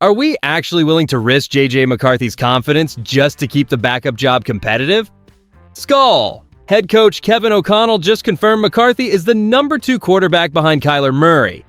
Are we actually willing to risk J.J. McCarthy's confidence just to keep the backup job competitive? Skol! Head coach Kevin O'Connell just confirmed McCarthy is the number 2 quarterback behind Kyler Murray.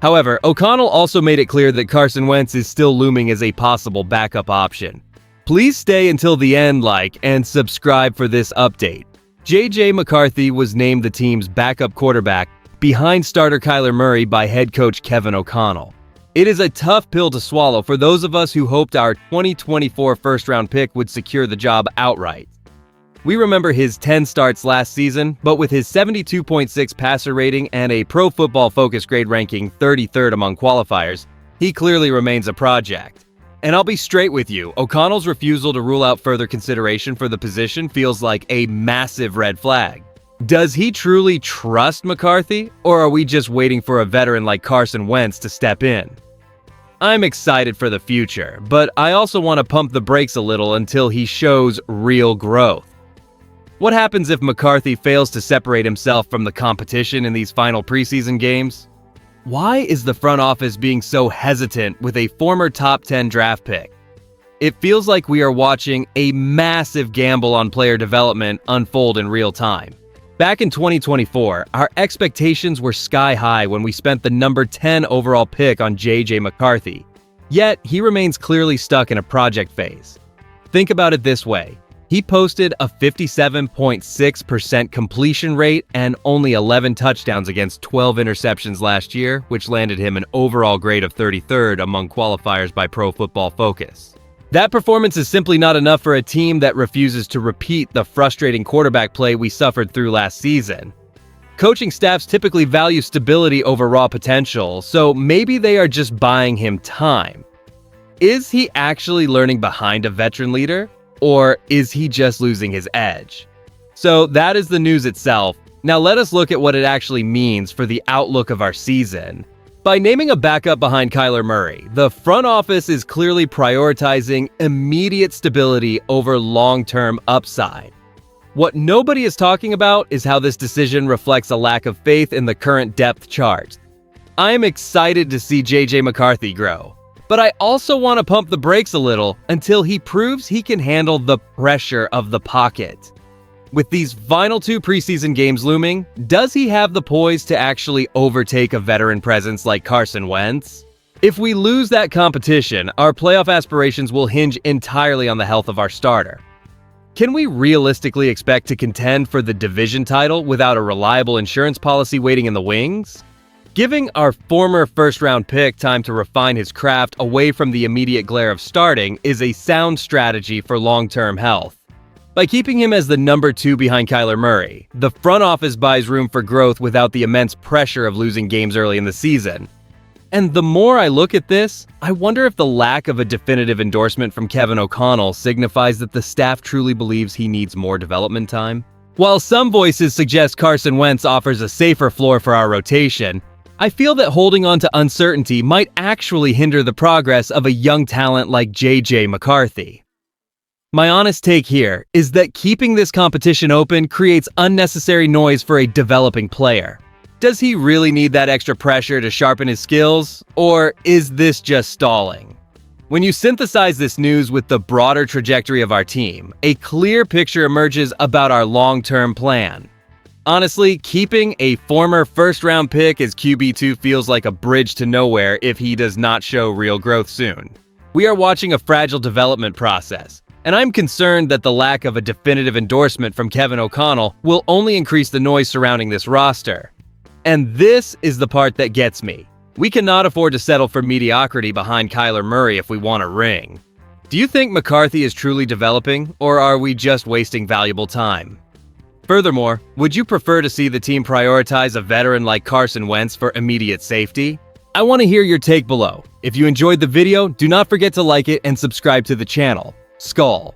However, O'Connell also made it clear that Carson Wentz is still looming as a possible backup option. Please stay until the end, and subscribe for this update. J.J. McCarthy was named the team's backup quarterback behind starter Kyler Murray by head coach Kevin O'Connell. It is a tough pill to swallow for those of us who hoped our 2024 first-round pick would secure the job outright. We remember his 10 starts last season, but with his 72.6 passer rating and a Pro Football Focus grade ranking 33rd among qualifiers, he clearly remains a project. And I'll be straight with you, O'Connell's refusal to rule out further consideration for the position feels like a massive red flag. Does he truly trust McCarthy, or are we just waiting for a veteran like Carson Wentz to step in? I'm excited for the future, but I also want to pump the brakes a little until he shows real growth. What happens if McCarthy fails to separate himself from the competition in these final preseason games? Why is the front office being so hesitant with a former top 10 draft pick? It feels like we are watching a massive gamble on player development unfold in real time. Back in 2024, our expectations were sky high when we spent the number 10 overall pick on J.J. McCarthy. Yet, he remains clearly stuck in a project phase. Think about it this way. He posted a 57.6% completion rate and only 11 touchdowns against 12 interceptions last year, which landed him an overall grade of 33rd among qualifiers by Pro Football Focus. That performance is simply not enough for a team that refuses to repeat the frustrating quarterback play we suffered through last season. Coaching staffs typically value stability over raw potential, so maybe they are just buying him time. Is he actually learning behind a veteran leader, or is he just losing his edge? So that is the news itself. Now let us look at what it actually means for the outlook of our season. By naming a backup behind Kyler Murray, the front office is clearly prioritizing immediate stability over long-term upside. What nobody is talking about is how this decision reflects a lack of faith in the current depth chart. I am excited to see J.J. McCarthy grow, but I also want to pump the brakes a little until he proves he can handle the pressure of the pocket. With these final 2 preseason games looming, does he have the poise to actually overtake a veteran presence like Carson Wentz? If we lose that competition, our playoff aspirations will hinge entirely on the health of our starter. Can we realistically expect to contend for the division title without a reliable insurance policy waiting in the wings? Giving our former first-round pick time to refine his craft away from the immediate glare of starting is a sound strategy for long-term health. By keeping him as the number 2 behind Kyler Murray, the front office buys room for growth without the immense pressure of losing games early in the season. And the more I look at this, I wonder if the lack of a definitive endorsement from Kevin O'Connell signifies that the staff truly believes he needs more development time. While some voices suggest Carson Wentz offers a safer floor for our rotation, I feel that holding on to uncertainty might actually hinder the progress of a young talent like J.J. McCarthy. My honest take here is that keeping this competition open creates unnecessary noise for a developing player. Does he really need that extra pressure to sharpen his skills, or is this just stalling? When you synthesize this news with the broader trajectory of our team, a clear picture emerges about our long-term plan. Honestly, keeping a former first-round pick as QB2 feels like a bridge to nowhere if he does not show real growth soon. We are watching a fragile development process, and I'm concerned that the lack of a definitive endorsement from Kevin O'Connell will only increase the noise surrounding this roster. And this is the part that gets me. We cannot afford to settle for mediocrity behind Kyler Murray if we want a ring. Do you think McCarthy is truly developing, or are we just wasting valuable time? Furthermore, would you prefer to see the team prioritize a veteran like Carson Wentz for immediate safety? I want to hear your take below. If you enjoyed the video, do not forget to like it and subscribe to the channel. Skol.